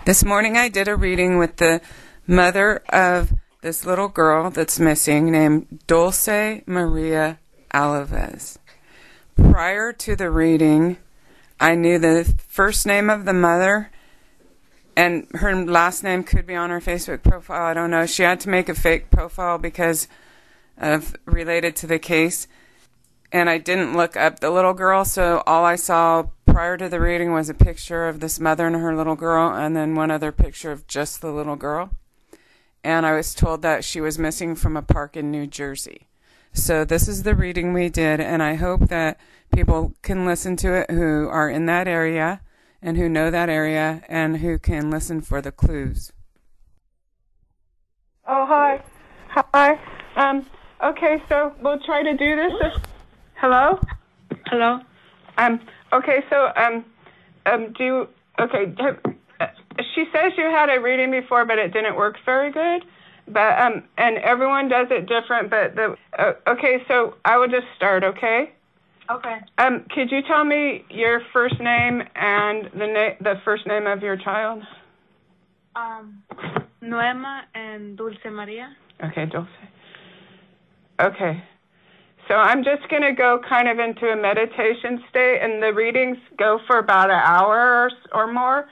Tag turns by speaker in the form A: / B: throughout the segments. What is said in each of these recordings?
A: This morning I did a reading with the mother of this little girl that's missing named Dulce Maria Alves. Prior to the reading, I knew the first name of the mother, and her last name could be on her Facebook profile. I don't know. She had to make a fake profile because of related to the case. And I didn't look up the little girl, so all I saw prior to the reading was a picture of this mother and her little girl, and then one other picture of just the little girl. And I was told that she was missing from a park in New Jersey. So this is the reading we did, and I hope that people can listen to it who are in that area and who know that area and who can listen for the clues.
B: Oh, hi. Hi. Okay, so we'll try to do this. Hello?
C: Hello?
B: Okay, so, she says you had a reading before, but it didn't work very good. But, and everyone does it different, but okay, so I will just start, okay?
C: Okay.
B: Could you tell me your first name and the first name of your child?
C: Noema and Dulce Maria.
B: Okay, Dulce. Okay. So I'm just going to go kind of into a meditation state, and the readings go for about an hour or more,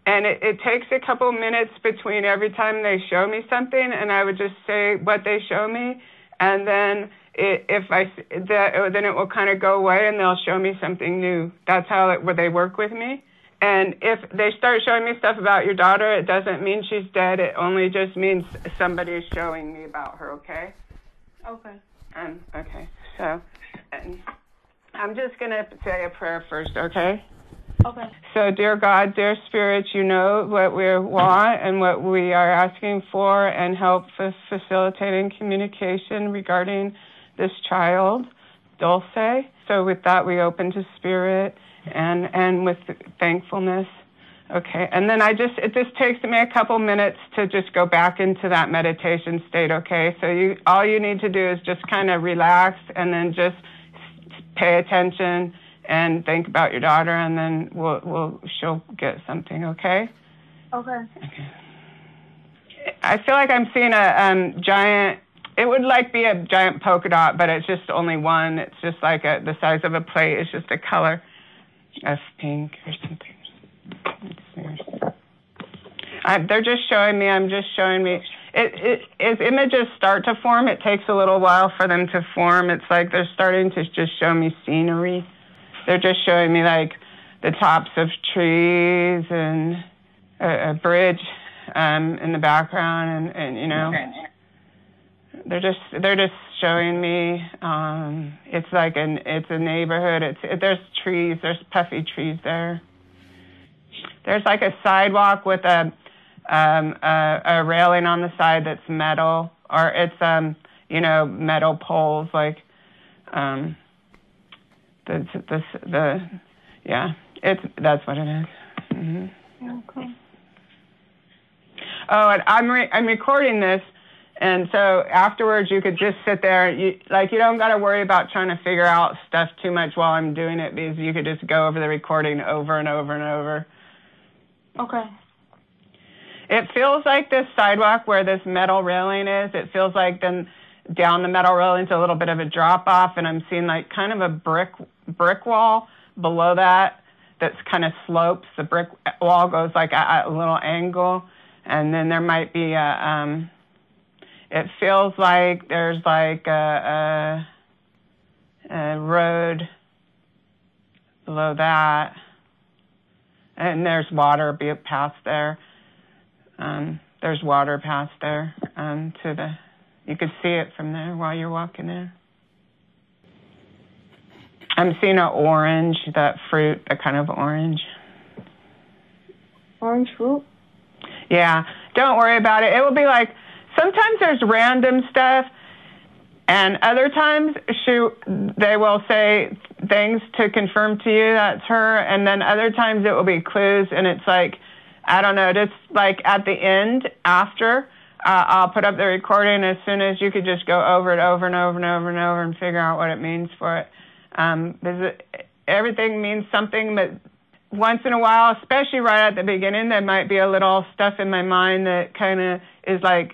B: and it takes a couple minutes between every time they show me something, and I would just say what they show me, and then then it will kind of go away, and they'll show me something new. That's how they work with me. And if they start showing me stuff about your daughter, it doesn't mean she's dead. It only just means somebody is showing me about her, okay?
C: Okay.
B: Okay, so I'm just going to say a prayer first, okay?
C: Okay.
B: So, dear God, dear Spirit, you know what we want and what we are asking for, and help facilitating communication regarding this child, Dulce. So with that, we open to Spirit and with thankfulness. Okay, and then it just takes me a couple minutes to just go back into that meditation state, okay? So all you need to do is just kind of relax and then just pay attention and think about your daughter, and then she'll get something, okay?
C: Okay.
B: I feel like I'm seeing a giant, it would be a giant polka dot, but it's just only one. It's just like the size of a plate. It's just a color of pink or something. They're just showing me. I'm just showing me. As images start to form, it takes a little while for them to form. It's like they're starting to just show me scenery. They're just showing me like the tops of trees and a bridge in the background, and you know, they're just showing me. It's like it's a neighborhood. There's trees. There's puffy trees there. There's like a sidewalk with a railing on the side that's metal, or it's metal poles, like that's what it is. Mm-hmm.
C: Okay.
B: Oh, and I'm recording this, and so afterwards you could just sit there. You don't got to worry about trying to figure out stuff too much while I'm doing it, because you could just go over the recording over and over and over.
C: Okay.
B: It feels like this sidewalk where this metal railing is, it feels like then down the metal railing to a little bit of a drop off, and I'm seeing like kind of a brick wall below that's kind of slopes. The brick wall goes like at a little angle, and then there might be it feels like there's like a road below that. And there's water past there. There's water past there you could see it from there while you're walking there. I'm seeing an orange, that fruit, a kind of orange.
C: Orange fruit?
B: Yeah, don't worry about it. It will be like, sometimes there's random stuff, and other times they will say things to confirm to you that's her, and then other times it will be clues, and it's like, I don't know, just like at the end, after, I'll put up the recording as soon as you could just go over it over and over and over and over and figure out what it means for it. Because everything means something, but once in a while, especially right at the beginning, there might be a little stuff in my mind that kind of is like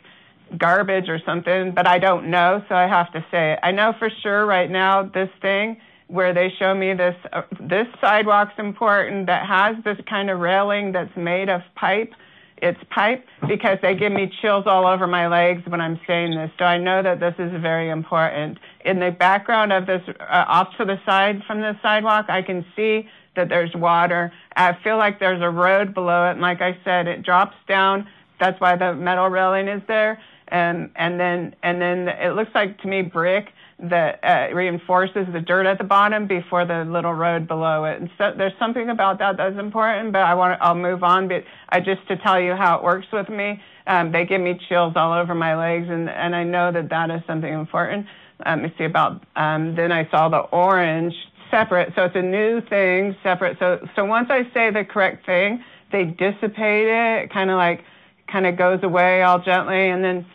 B: garbage or something, but I don't know, so I have to say it. I know for sure right now this thing where they show me this sidewalk's important that has this kind of railing that's made of pipe. It's pipe because they give me chills all over my legs when I'm saying this. So I know that this is very important. In the background of this, off to the side from the sidewalk, I can see that there's water. I feel like there's a road below it. And like I said, it drops down. That's why the metal railing is there. And then it looks like to me brick that reinforces the dirt at the bottom before the little road below it. And so there's something about that that's important, but I'll move on. But just to tell you how it works with me, they give me chills all over my legs, and I know that is something important. Let's see about, then I saw the orange separate, so it's a new thing, separate. So once I say the correct thing, they dissipate it, kind of goes away all gently, and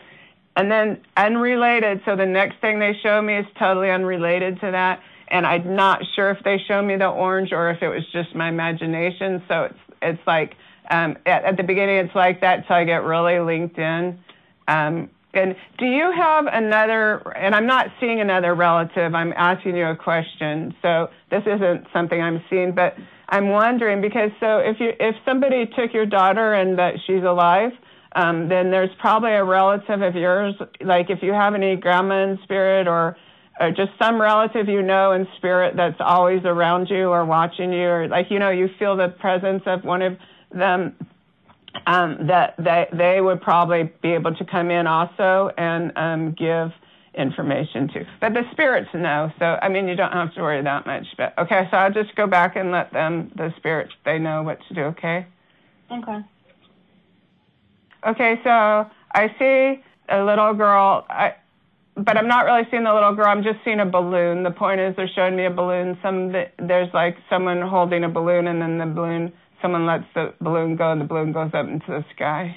B: then unrelated, so the next thing they show me is totally unrelated to that, and I'm not sure if they show me the orange or if it was just my imagination, so it's like, at the beginning it's like that till I get really linked in. And do you have another, and I'm not seeing another relative, I'm asking you a question, so this isn't something I'm seeing, but I'm wondering, because so if somebody took your daughter and that she's alive, then there's probably a relative of yours, like if you have any grandma in spirit or just some relative you know in spirit that's always around you or watching you, or like, you feel the presence of one of them, that they would probably be able to come in also and give information to. But the spirits know, so, you don't have to worry that much. But okay, so I'll just go back and let them, the spirits, they know what to do, okay?
C: Okay.
B: Okay, so I see a little girl, but I'm not really seeing the little girl. I'm just seeing a balloon. The point is they're showing me a balloon. There's like someone holding a balloon, and then someone lets the balloon go, and the balloon goes up into the sky.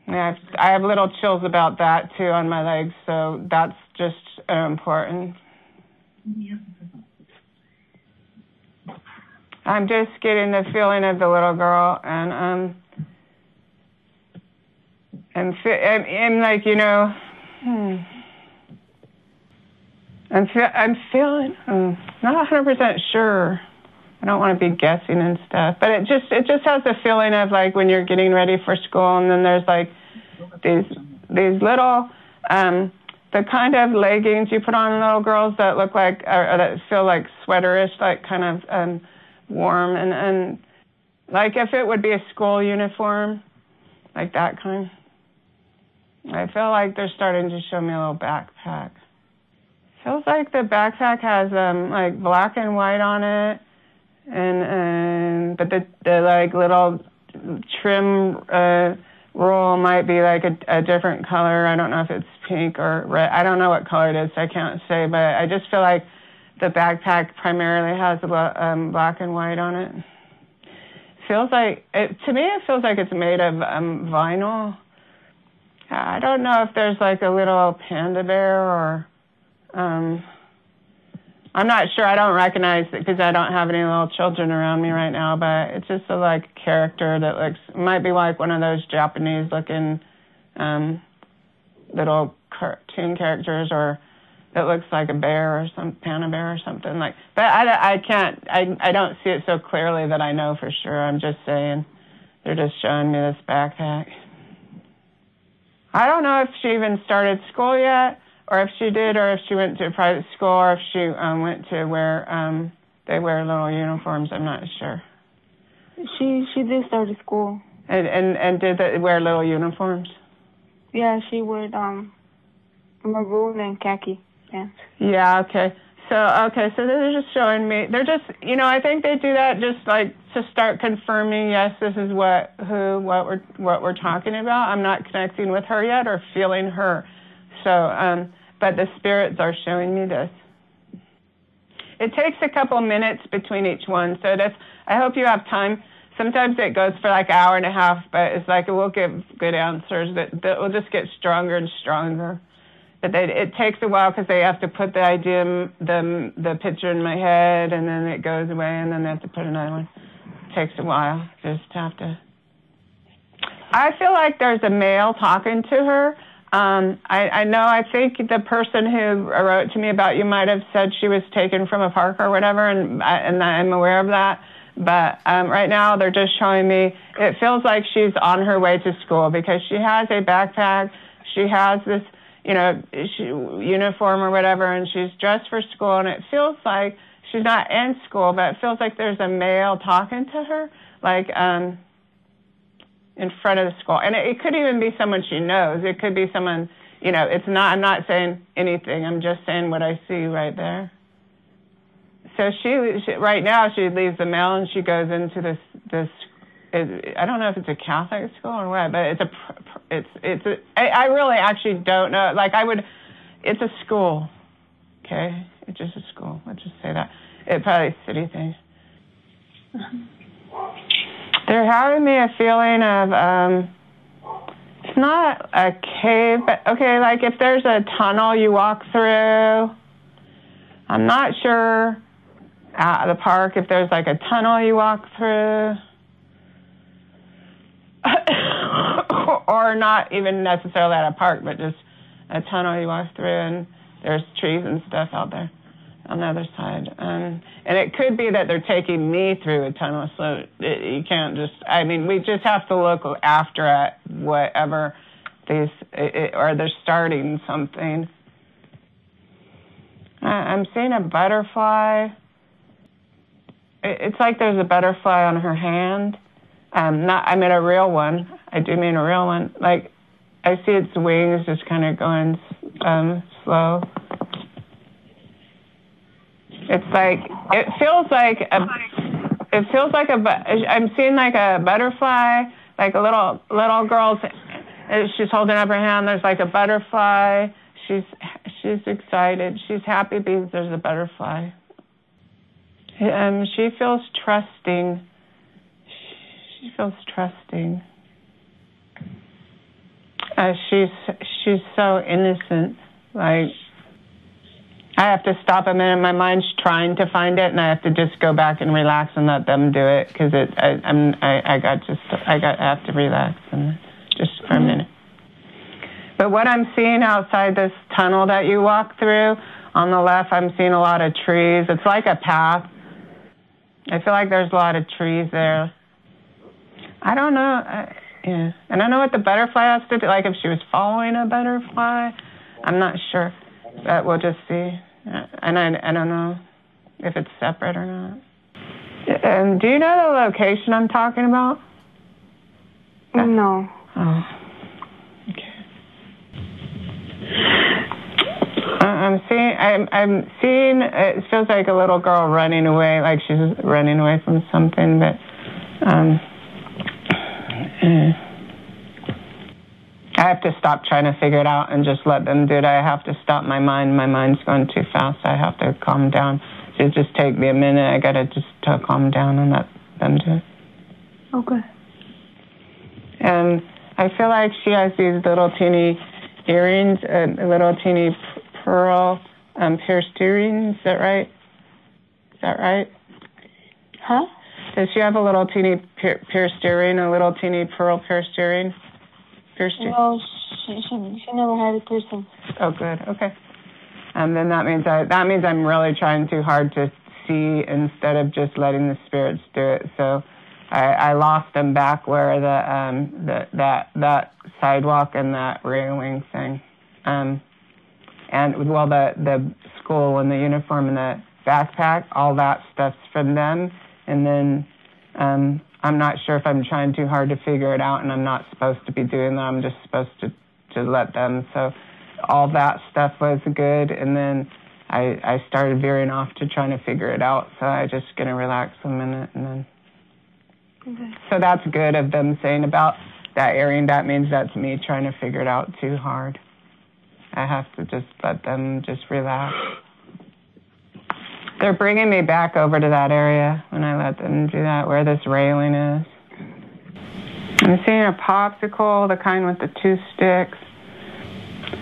B: Yeah, I have little chills about that, too, on my legs, so that's just important. I'm just getting the feeling of the little girl, and like, I'm feeling, not 100% sure. I don't want to be guessing and stuff, but it just has the feeling of like when you're getting ready for school, and then there's like these little, the kind of leggings you put on little girls that look like, or that feel like sweaterish, like kind of warm, and like if it would be a school uniform, like that kind. I feel like they're starting to show me a little backpack. Feels like the backpack has like black and white on it, but the like little trim roll might be like a different color. I don't know if it's pink or red. I don't know what color it is, so I can't say. But I just feel like the backpack primarily has black and white on it. Feels like to me it feels like it's made of vinyl. I don't know if there's like a little panda bear or, I'm not sure. I don't recognize it because I don't have any little children around me right now, but it's just a like character that might be like one of those Japanese looking, little cartoon characters, or it looks like a bear or some panda bear or something like, but I don't see it so clearly that I know for sure. I'm just saying they're just showing me this backpack. I don't know if she even started school yet, or if she did, or if she went to a private school, or if she went to where they wear little uniforms. I'm not sure.
C: She did start at school.
B: And did they wear little uniforms?
C: Yeah, she would maroon and khaki pants.
B: Yeah. Okay. So they're just showing me. They're just, I think they do that just like to start confirming. Yes, this is what we're talking about. I'm not connecting with her yet or feeling her. So, but the spirits are showing me this. It takes a couple minutes between each one, so I hope you have time. Sometimes it goes for like an hour and a half, but it's like we'll give good answers that will just get stronger and stronger. But it takes a while because they have to put the idea, the picture in my head, and then it goes away, and then they have to put another one. It takes a while. Just have to. I feel like there's a male talking to her. I know, I think the person who wrote to me about you might have said she was taken from a park or whatever, and I'm aware of that. But right now they're just showing me, it feels like she's on her way to school because she has a backpack, she has this, uniform or whatever, and she's dressed for school, and it feels like she's not in school, but it feels like there's a male talking to her, like, in front of the school. And it could even be someone she knows. It could be someone, it's not, I'm not saying anything. I'm just saying what I see right there. So she right now, she leaves the mail and she goes into this, I don't know if it's a Catholic school or what, but I really actually don't know. Like it's a school. Okay. It's just a school. Let's just say that. It's probably a city thing. They're having me a feeling of, it's not a cave, but okay, like if there's a tunnel you walk through, I'm not sure at the park if there's like a tunnel you walk through, or not even necessarily at a park, but just a tunnel you walk through and there's trees and stuff out there on the other side. And it could be that they're taking me through a tunnel, so you can't just, we just have to look after at whatever or they're starting something. I'm seeing a butterfly. It's like there's a butterfly on her hand. I mean a real one. I do mean a real one. Like, I see its wings just kind of going slow. It's like, I'm seeing like a butterfly, like a little girl, she's holding up her hand, there's like a butterfly, she's excited, she's happy because there's a butterfly. She feels trusting. She feels trusting. She's so innocent, like, I have to stop a minute. My mind's trying to find it, and I have to just go back and relax and let them do it because I have to relax and just for a minute. But what I'm seeing outside this tunnel that you walk through, on the left, I'm seeing a lot of trees. It's like a path. I feel like there's a lot of trees there. I don't know. Yeah, and I don't know what the butterfly has to do. Like if she was following a butterfly, I'm not sure. But we'll just see. And I don't know if it's separate or not. Do you know the location I'm talking about?
C: No.
B: Oh. Okay. I'm seeing. It feels like a little girl running away, like she's running away from something. But I have to stop trying to figure it out and just let them do it. I have to stop my mind. My mind's going too fast. I have to calm down. It just take me a minute. I got to just calm down and let them do it.
C: Okay.
B: And I feel like she has these little teeny earrings, little teeny pearl pierced earrings. Is that right? Is that right?
C: Huh?
B: Does she have a little teeny pierced earring, a little teeny pearl pierced earring?
C: Well, she never had a piercing.
B: Oh, good. Okay. Then that means I'm really trying too hard to see instead of just letting the spirits do it. So I lost them back where that sidewalk and that railing thing, and the school and the uniform and the backpack, all that stuff's from them, and then. I'm not sure if I'm trying too hard to figure it out, and I'm not supposed to be doing that. I'm just supposed to let them. So all that stuff was good, and then I started veering off to trying to figure it out. So I just going to relax a minute, and then. Okay. So that's good of them saying about that earring. That means that's me trying to figure it out too hard. I have to just let them just relax. They're bringing me back over to that area when I let them do that, where this railing is. I'm seeing a popsicle, the kind with the 2 sticks.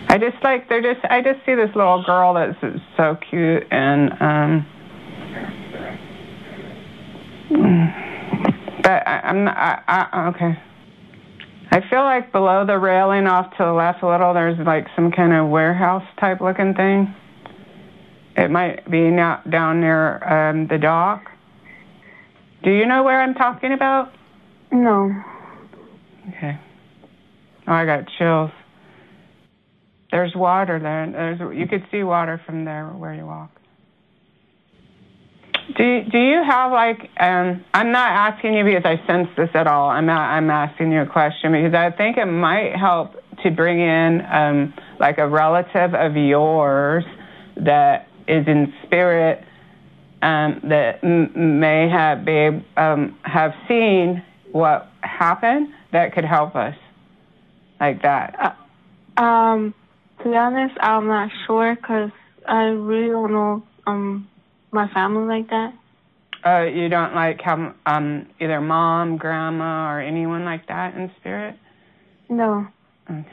B: I I just see this little girl that's so cute, and but I'm not, okay. I feel like below the railing off to the left a little, there's like some kind of warehouse type looking thing. It might be down near the dock. Do you know where I'm talking about?
C: No.
B: Okay. Oh, I got chills. There's water there. You could see water from there where you walk. Do you have like, I'm not asking you because I sense this at all. I'm asking you a question because I think it might help to bring in like a relative of yours that is in spirit that may have seen what happened that could help us like that.
C: To be honest, I'm not sure because I really don't know my family like that.
B: You don't like have either mom, grandma, or anyone like that in spirit?
C: No.
B: Okay.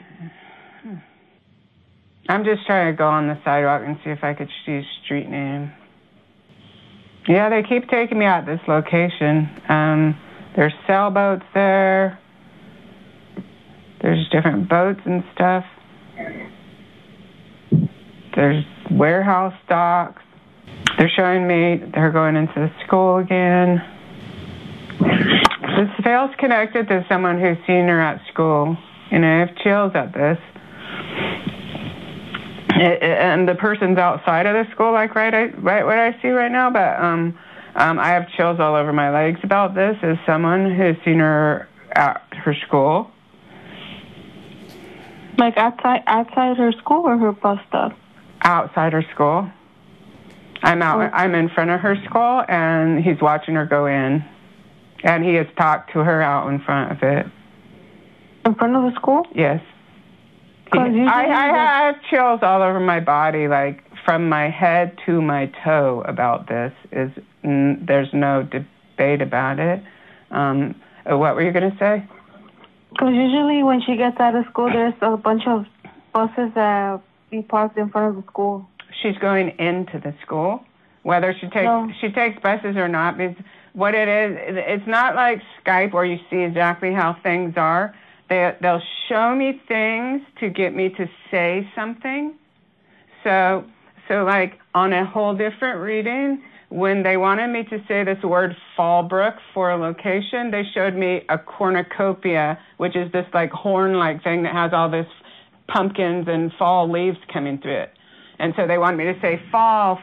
B: I'm just trying to go on the sidewalk and see if I could see a street name. Yeah, they keep taking me out this location. There's sailboats there. There's different boats and stuff. There's warehouse docks. They're showing me they're going into the school again. This feels connected to someone who's seen her at school. And I have chills at this. And the person's outside of the school, like right what I see right now. But I have chills all over my legs about this as someone who's seen her at her school.
C: Like outside her school or her bus stop?
B: Outside her school. I'm in front of her school, and he's watching her go in. And he has talked to her out in front of it.
C: In front of the school?
B: Yes. I have chills all over my body, like from my head to my toe about this. There's no debate about it. What were you going to say?
C: Because usually when she gets out of school, there's a bunch of buses that be parked in front of the school.
B: She's going into the school, whether she takes buses or not. Because what it is, it's not like Skype where you see exactly how things are. They'll show me things to get me to say something. So like on a whole different reading, when they wanted me to say this word Fallbrook for a location, they showed me a cornucopia, which is this like horn-like thing that has all this pumpkins and fall leaves coming through it. And so they wanted me to say fall.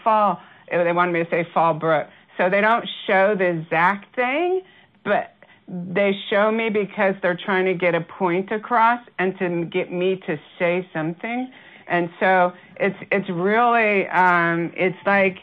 B: They wanted me to say Fallbrook. So they don't show the exact thing, but they show me because they're trying to get a point across and to get me to say something. And so it's really, it's like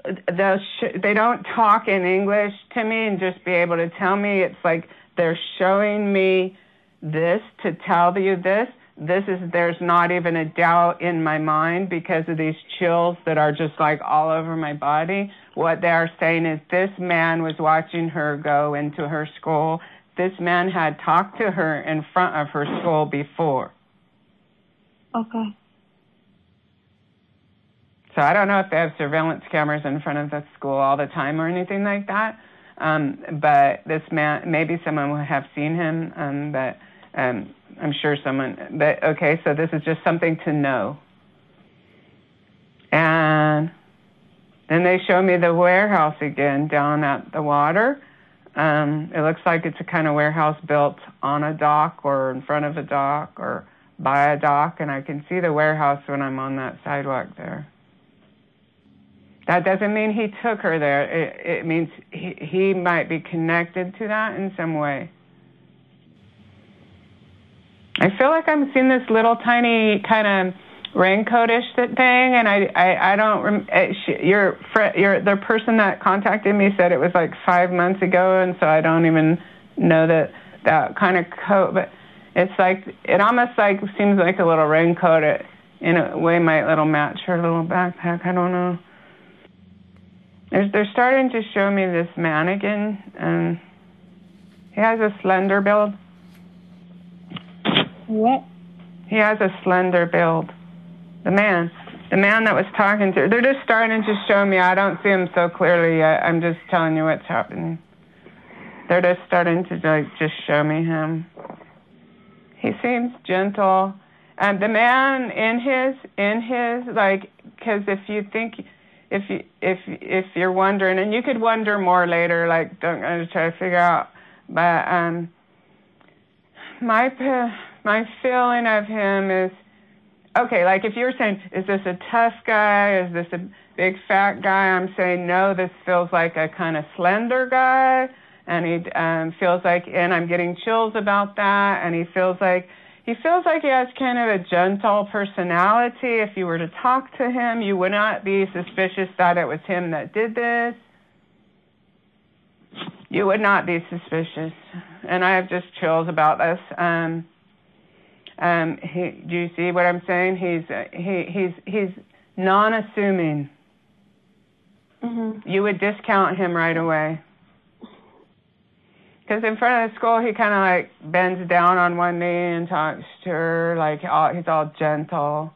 B: they don't talk in English to me and just be able to tell me. It's like they're showing me this to tell you this. There's not even a doubt in my mind because of these chills that are just like all over my body. What they are saying is this man was watching her go into her school. This man had talked to her in front of her school before.
C: Okay.
B: So I don't know if they have surveillance cameras in front of the school all the time or anything like that. But this man, maybe someone would have seen him, but I'm sure someone, but okay, so this is just something to know. And then they show me the warehouse again down at the water. It looks like it's a kind of warehouse built on a dock or in front of a dock or by a dock, and I can see the warehouse when I'm on that sidewalk there. That doesn't mean he took her there. It means he might be connected to that in some way. I feel like I'm seeing this little tiny kind of raincoat-ish thing, and I don't. The person that contacted me said it was like 5 months ago, and so I don't even know that kind of coat. But it's like it almost like seems like a little raincoat. It in a way might little match her little backpack. I don't know. They're starting to show me this mannequin, and he has a slender build.
C: What?
B: He has a slender build. The man that was talking to her. They're just starting to show me. I don't see him so clearly yet. I'm just telling you what's happening. They're just starting to just show me him. He seems gentle. And the man in his because if you're wondering, and you could wonder more later, don't try to figure out. But my feeling of him is, okay, if you were saying, is this a tough guy? Is this a big fat guy? I'm saying, no, this feels like a kind of slender guy. And he feels like, and I'm getting chills about that. And he feels like he has kind of a gentle personality. If you were to talk to him, you would not be suspicious that it was him that did this. You would not be suspicious. And I have just chills about this. Do you see what I'm saying? He's non-assuming. Mm-hmm. You would discount him right away. Because in front of the school, he kind of bends down on one knee and talks to her, he's all gentle.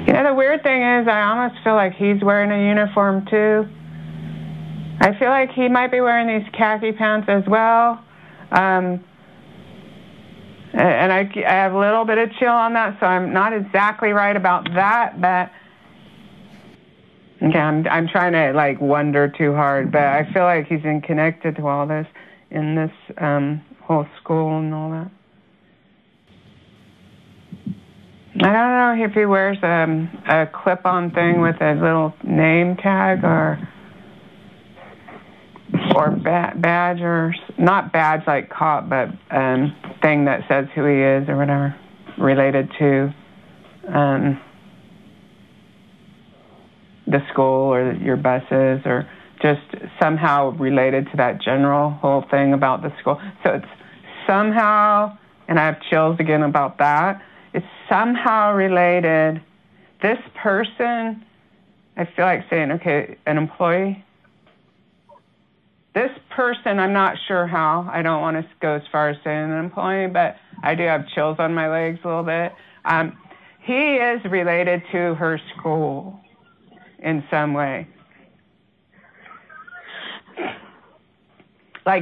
B: The weird thing is, I almost feel like he's wearing a uniform too. I feel like he might be wearing these khaki pants as well. And I have a little bit of chill on that, so I'm not exactly right about that, but okay, I'm trying to wonder too hard, but I feel like he's connected to all this in this whole school and all that. I don't know if he wears a clip-on thing with a little name tag or badge, or not badge like cop, but thing that says who he is or whatever, related to the school or your buses, or just somehow related to that general whole thing about the school. So it's somehow, and I have chills again about that, it's somehow related. This person, I feel like saying, okay, an employee. This person, I'm not sure how. I don't want to go as far as saying an employee, but I do have chills on my legs a little bit. He is related to her school in some way.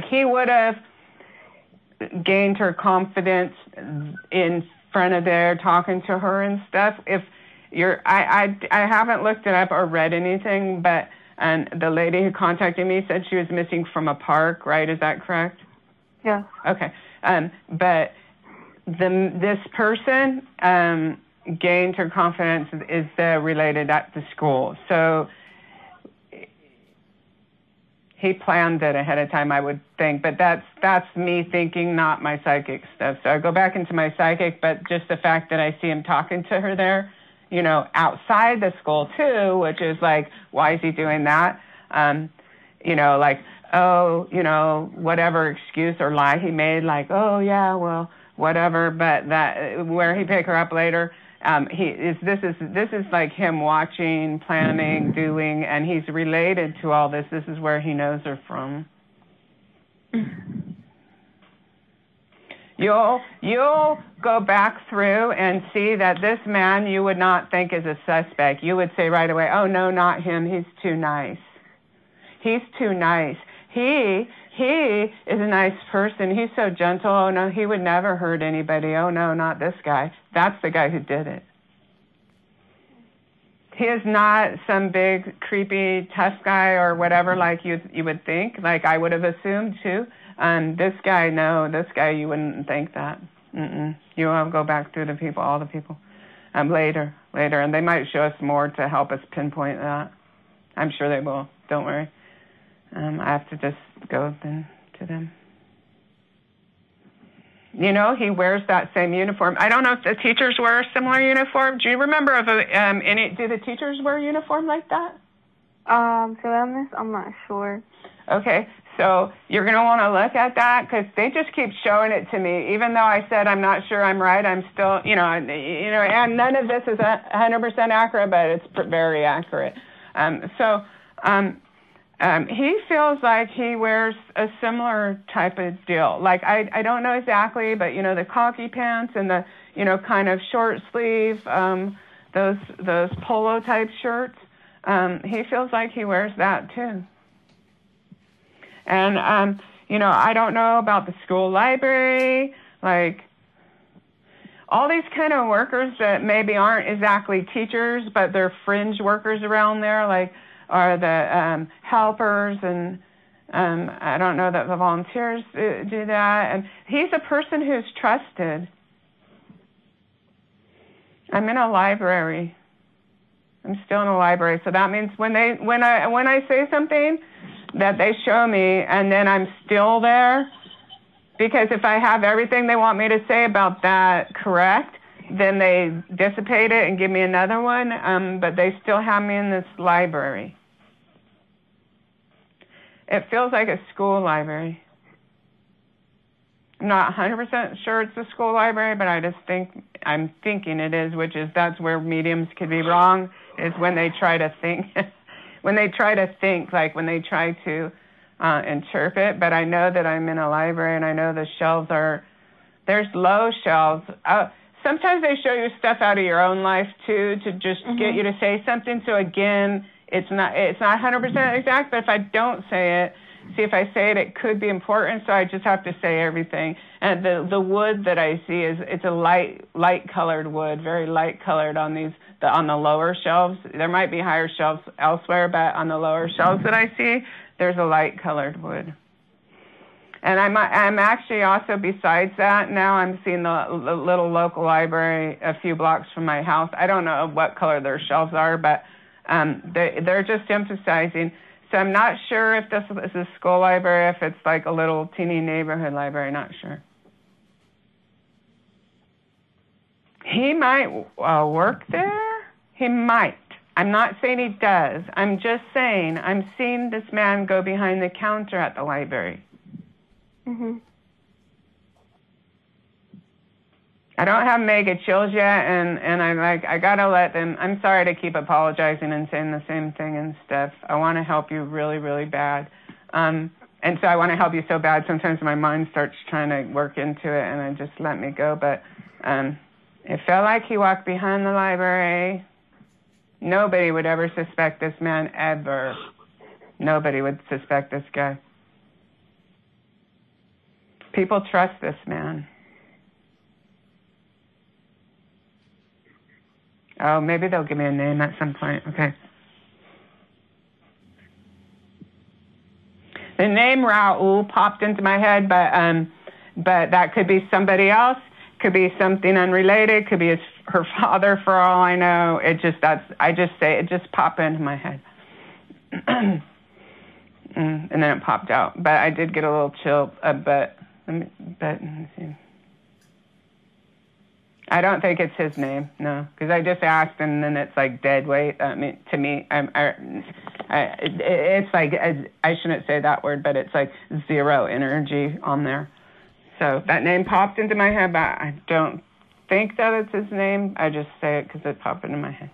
B: He would have gained her confidence in front of there, talking to her and stuff. I haven't looked it up or read anything, but and the lady who contacted me said she was missing from a park, right? Is that correct?
C: Yeah.
B: Okay. But this person gained her confidence is related at the school. So he planned it ahead of time, I would think. But that's me thinking, not my psychic stuff. So I go back into my psychic, but just the fact that I see him talking to her there, outside the school too, which is why is he doing that? Whatever excuse or lie he made, oh yeah, well, whatever, but that where he pick her up later, this is like him watching, planning, doing, and he's related to all this. This is where he knows her from. You'll go back through and see that this man you would not think is a suspect. You would say right away, oh, no, not him. He's too nice. He's too nice. He is a nice person. He's so gentle. Oh, no, he would never hurt anybody. Oh, no, not this guy. That's the guy who did it. He is not some big, creepy, tough guy or whatever you would think, like I would have assumed, too. This guy, no, this guy, you wouldn't think that. You will go back through the people, all the people, later, and they might show us more to help us pinpoint that. I'm sure they will. Don't worry. I have to just go then to them. He wears that same uniform. I don't know if the teachers wear a similar uniform. Do you remember do the teachers wear a uniform like that?
C: To be honest, I'm not sure.
B: Okay, so you're going to want to look at that because they just keep showing it to me. Even though I said I'm not sure I'm right, I'm still, and none of this is 100% accurate, but it's very accurate. He feels like he wears a similar type of deal. Like, I don't know exactly, but, the khaki pants and the, kind of short sleeve, those polo type shirts. He feels like he wears that too. And, I don't know about the school library, like all these kind of workers that maybe aren't exactly teachers, but they're fringe workers around there, like are the helpers, and I don't know that the volunteers do that. And he's a person who's trusted. I'm in a library. I'm still in a library, so that means when I say something, that they show me, and then I'm still there. Because if I have everything they want me to say about that correct, then they dissipate it and give me another one, but they still have me in this library. It feels like a school library. I'm not 100% sure it's a school library, but I'm thinking it is, that's where mediums could be wrong, is when they try to think, when they try to interpret. But I know that I'm in a library, and I know the shelves there's low shelves. Sometimes they show you stuff out of your own life too, to just get you to say something. So again, it's not 100% exact, but if I don't say it, if I say it, it could be important. So I just have to say everything. And the wood that I see it's a light colored wood, very light colored on the lower shelves. There might be higher shelves elsewhere, but on the lower shelves that I see, there's a light colored wood. And I'm actually also, besides that, now I'm seeing the little local library a few blocks from my house. I don't know what color their shelves are, but they're just emphasizing. So I'm not sure if this is a school library, if it's like a little teeny neighborhood library, not sure. He might work there. He might. I'm not saying he does. I'm just saying I'm seeing this man go behind the counter at the library.
C: Mhm.
B: I don't have mega chills yet, and I gotta let them. I'm sorry to keep apologizing and saying the same thing and stuff. I want to help you really, really bad, and so I want to help you so bad. Sometimes my mind starts trying to work into it, and I just let me go. But it felt like he walked behind the library. Nobody would ever suspect this man, ever. Nobody would suspect this guy. People trust this man. Oh, maybe they'll give me a name at some point. Okay. The name Raul popped into my head, but that could be somebody else. Could be something unrelated. Could be her father, for all I know. It just popped into my head, and then it popped out. But I did get a little chill. But let me see. I don't think it's his name, no, because I just asked, and then it's like dead weight. I mean, to me, it's like, I shouldn't say that word, but it's like zero energy on there. So that name popped into my head, but I don't think that it's his name. I just say it because it popped into my head.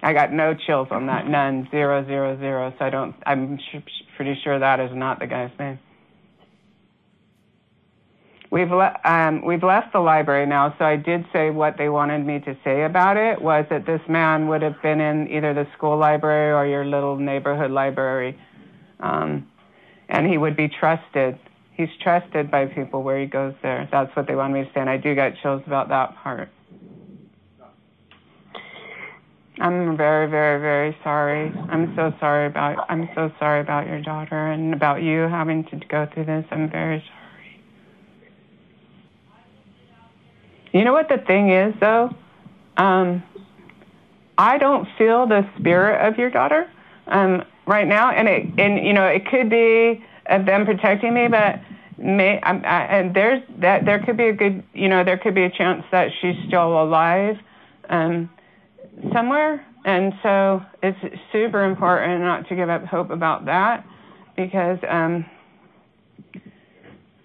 B: I got no chills on that, none, 0, 0, 0. So I'm pretty sure that is not the guy's name. We've left the library now, so I did say what they wanted me to say about it was that this man would have been in either the school library or your little neighborhood library, and he would be trusted. He's trusted by people where he goes there. That's what they wanted me to say, and I do get chills about that part. I'm very, very, very sorry. I'm so sorry about your daughter and about you having to go through this. I'm very sorry. You know what the thing is, though? I don't feel the spirit of your daughter right now, and it could be of them protecting me, but there could be there could be a chance that she's still alive somewhere, and so it's super important not to give up hope about that, because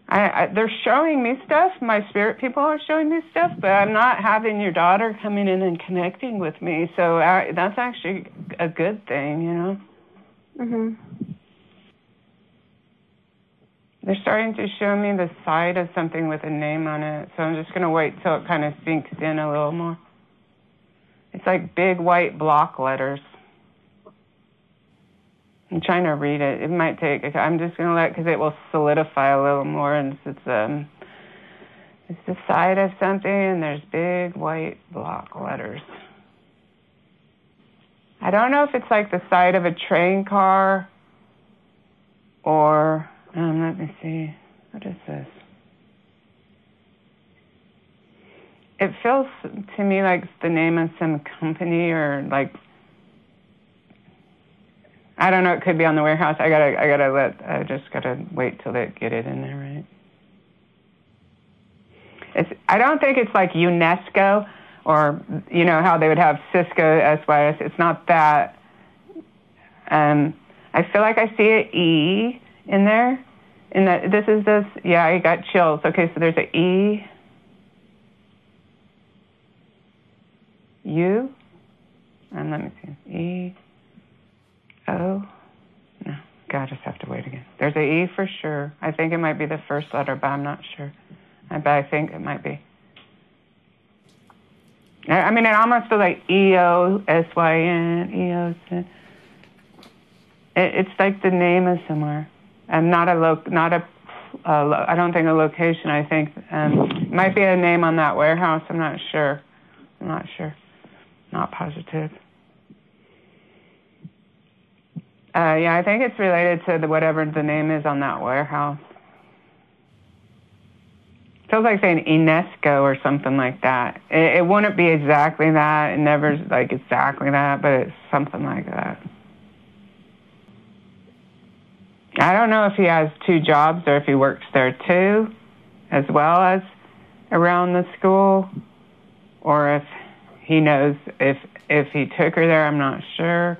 B: They're showing me stuff. My spirit people are showing me stuff, but I'm not having your daughter coming in and connecting with me. So that's actually a good thing, you know?
C: Mhm.
B: They're starting to show me the side of something with a name on it, so I'm just going to wait till it kind of sinks in a little more. It's like big white block letters. I'm trying to read it. It might take, I'm just going to let, because it will solidify a little more, and it's the side of something, and there's big white block letters. I don't know if it's like the side of a train car, or... let me see. What is this? It feels to me like the name of some company, or like, I don't know. It could be on the warehouse. I just gotta wait till they get it in there, right? I don't think it's like UNESCO, or you know how they would have Cisco SYS. It's not that. I feel like I see an E in there. Yeah, I got chills. Okay, so there's an E, U, and let me see, E, O, no, God, I just have to wait again. There's an E for sure. I think it might be the first letter, but I'm not sure. But I think it might be. I mean, it almost feels like EOSYN, EOSYN. It's like the name of somewhere. And I don't think a location. I think it might be a name on that warehouse. I'm not sure. Not positive. Yeah, I think it's related to whatever the name is on that warehouse. Feels like saying UNESCO or something like that. It wouldn't be exactly that. It never like exactly that, but it's something like that. I don't know if he has 2 jobs or if he works there too, as well as around the school, or if he knows if he took her there. I'm not sure.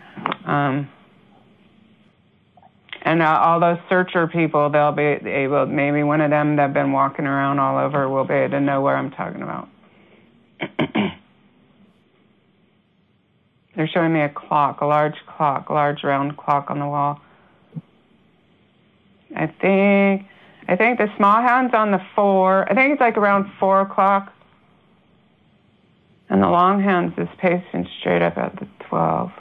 B: And all those searcher people, they'll be able, maybe one of them that have been walking around all over will be able to know where I'm talking about. They're showing me a clock, a large round clock on the wall. I think the small hand's on the 4. I think it's like around 4 o'clock. And the long hand's is pacing straight up at the 12.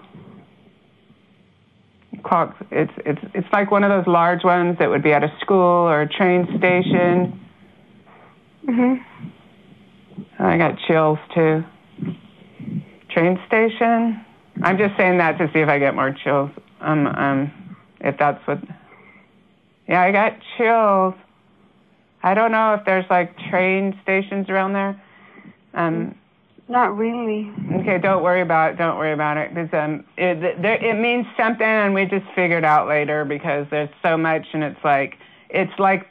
B: Clock, it's like one of those large ones that would be at a school or a train station.
C: Mhm.
B: I got chills too. Train station. I'm just saying that to see if I get more chills. If that's what. Yeah, I got chills. I don't know if there's like train stations around there.
C: Not really.
B: Okay, don't worry about it. Because it means something, and we just figured out later because there's so much, and it's like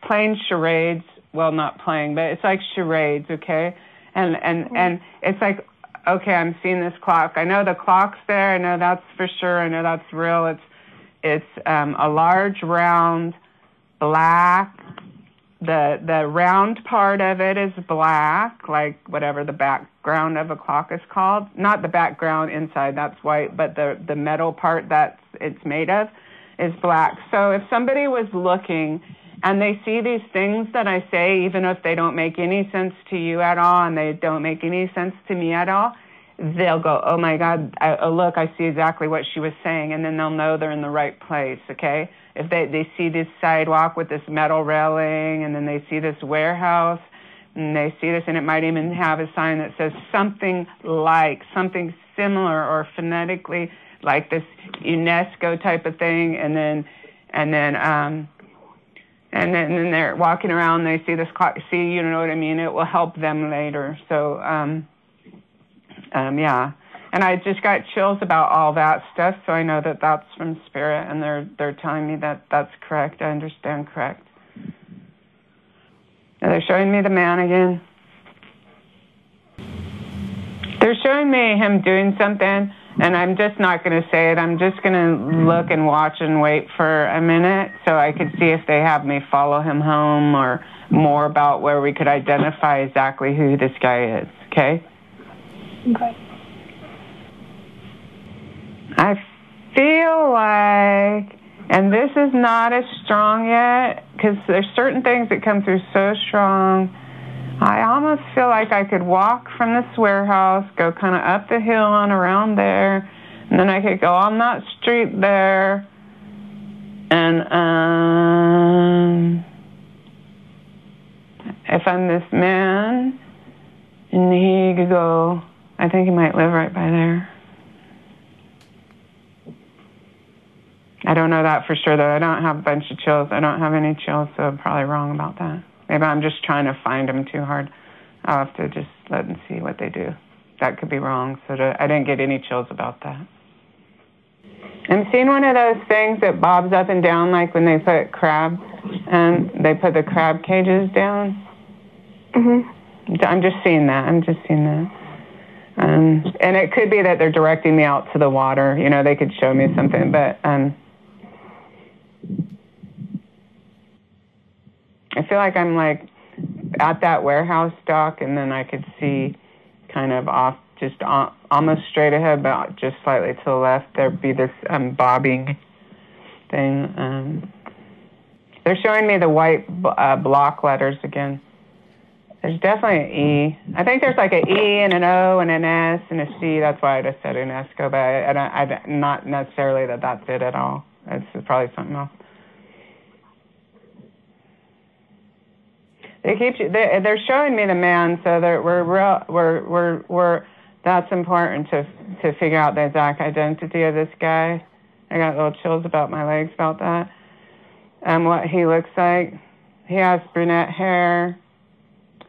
B: playing charades. Well, not playing, but it's like charades, okay? And it's like, okay, I'm seeing this clock. I know the clock's there. I know that's for sure. I know that's real. It's a large round black. The round part of it is black, like whatever the background of a clock is called. Not the background inside, that's white, but the metal part that it's made of is black. So if somebody was looking and they see these things that I say, even if they don't make any sense to you at all and they don't make any sense to me at all, they'll go, oh my God, look, I see exactly what she was saying, and then they'll know they're in the right place, okay? If they see this sidewalk with this metal railing, and then they see this warehouse, and they see this, and it might even have a sign that says something similar or phonetically like this UNESCO type of thing, and then they're walking around, they see this clock, you know what I mean? It will help them later. So, yeah. And I just got chills about all that stuff, so I know that that's from Spirit, and they're telling me that that's correct. I understand correct. And they're showing me the man again. They're showing me him doing something, And I'm just not going to say it. I'm just going to look and watch and wait for a minute so I could see if they have me follow him home or more about where we could identify exactly who this guy is, okay?
C: Okay.
B: I feel like, and this is not as strong yet, because there's certain things that come through so strong. I almost feel like I could walk from this warehouse, go kind of up the hill and around there, and then I could go on that street there, and if I'm this man, and he could go, I think he might live right by there. I don't know that for sure, though. I don't have a bunch of chills. I don't have any chills, so I'm probably wrong about that. Maybe I'm just trying to find them too hard. I'll have to just let them see what they do. That could be wrong, so I didn't get any chills about that. I'm seeing one of those things that bobs up and down, like when they put crab, and they put the crab cages down.
C: Mm-hmm.
B: I'm just seeing that. And it could be that they're directing me out to the water. You know, they could show me something, but I feel like I'm like at that warehouse dock, and then I could see kind of off, just almost straight ahead, but just slightly to the left, there'd be this bobbing thing. They're showing me the white block letters again. There's definitely an E. I think there's like an E and an O and an S and a C. That's why I just said UNESCO, but I not necessarily that's it at all. It's probably something else. They're showing me the man, so that we're that's important to figure out the exact identity of this guy. I got little chills about my legs about that. What he looks like. He has brunette hair.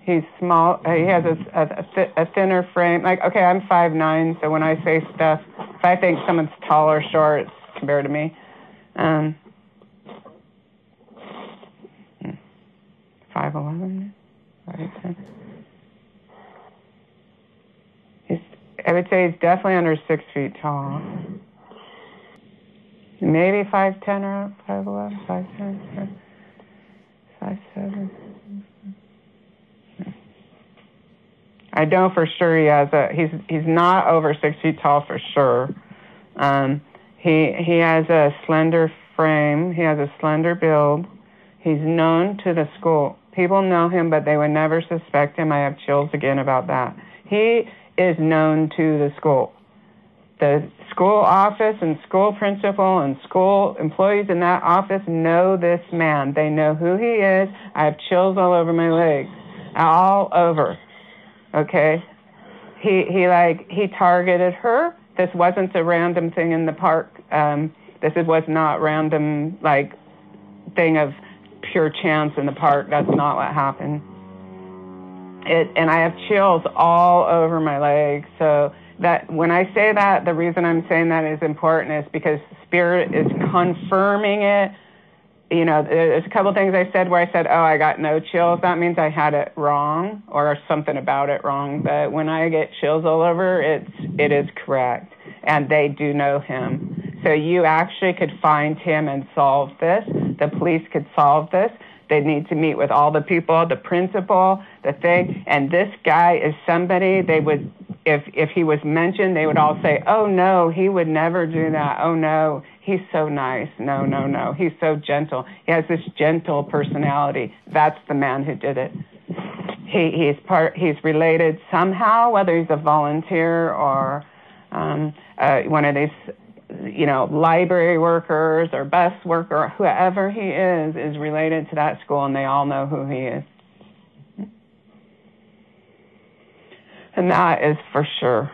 B: He's small. He has a thinner frame. Like, okay, I'm 5'9", so when I say stuff, if I think someone's tall or short compared to me, 5'11", 5'10". I would say he's definitely under 6 feet tall. Maybe 5'10" or 5'11", 5'10", 5'7". I know for sure he has he's not over 6 feet tall for sure. He has a slender frame. He has a slender build. He's known to the school. People know him, but they would never suspect him. I have chills again about that. He is known to the school. The school office and school principal and school employees in that office know this man. They know who he is. I have chills all over my legs, all over. Okay, he targeted her. This wasn't a random thing in the park. This was not random thing of pure chance in the park. That's not what happened. And I have chills all over my legs. So that when I say that, the reason I'm saying that is important is because Spirit is confirming it. You know, there's a couple things I said where I said, oh, I got no chills. That means I had it wrong or something about it wrong. But when I get chills all over, it is correct. And they do know him. So you actually could find him and solve this. The police could solve this. They need to meet with all the people, the principal, the thing. And this guy is somebody they would, if he was mentioned, they would all say, oh, no, he would never do that. Oh, no, he's so nice. No, no, no. He's so gentle. He has this gentle personality. That's the man who did it. He's related somehow, whether he's a volunteer or one of these, library workers or bus worker, whoever he is related to that school, and they all know who he is. And that is for sure.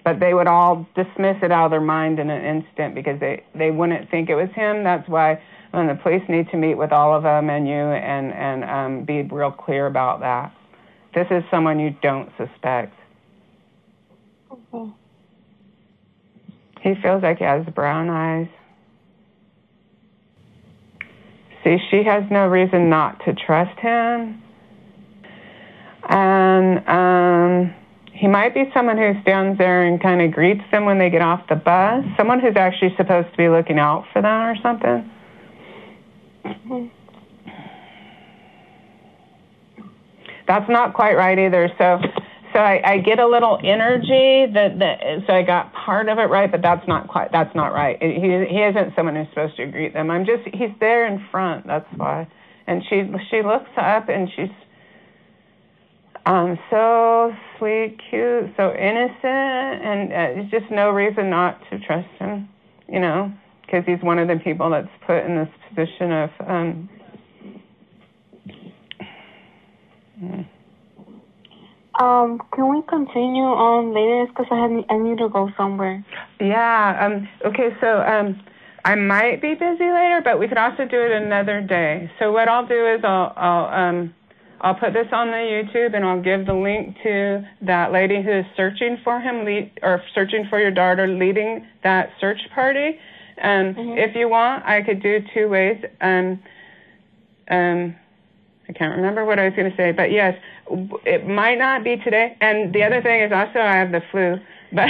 B: But they would all dismiss it out of their mind in an instant because they wouldn't think it was him. That's why the police need to meet with all of them and you and be real clear about that. This is someone you don't suspect.
C: Okay.
B: He feels like he has brown eyes. See, she has no reason not to trust him. And He might be someone who stands there and kind of greets them when they get off the bus. Someone who's actually supposed to be looking out for them or something. That's not quite right either. So I get a little energy so I got part of it right, but that's not right. He isn't someone who's supposed to greet them. He's there in front. That's why. And she looks up and she's so sweet, cute, so innocent, and there's just no reason not to trust him, because he's one of the people that's put in this position of
C: Can we continue on later? Because I need to go somewhere.
B: Yeah. Okay. So I might be busy later, but we could also do it another day. So what I'll do is I'll put this on the YouTube, and I'll give the link to that lady who is searching for him, or searching for your daughter, leading that search party. If you want, I could do 2 ways. I can't remember what I was going to say, but yes, it might not be today. And the other thing is also I have the flu, but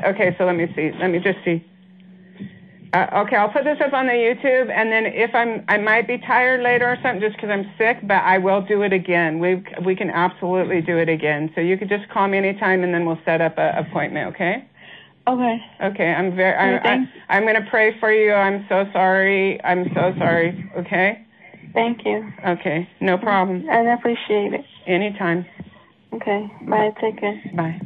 B: okay. So let me see. Let me just see. Okay, I'll put this up on the YouTube, and then if I might be tired later or something, just because I'm sick, but I will do it again. We can absolutely do it again. So you could just call me anytime, and then we'll set up an appointment. Okay.
C: Okay.
B: Okay, I'm going to pray for you. I'm so sorry. Okay?
C: Thank you.
B: Okay, no problem.
C: I appreciate it.
B: Anytime.
C: Okay, bye. Take care.
B: Bye.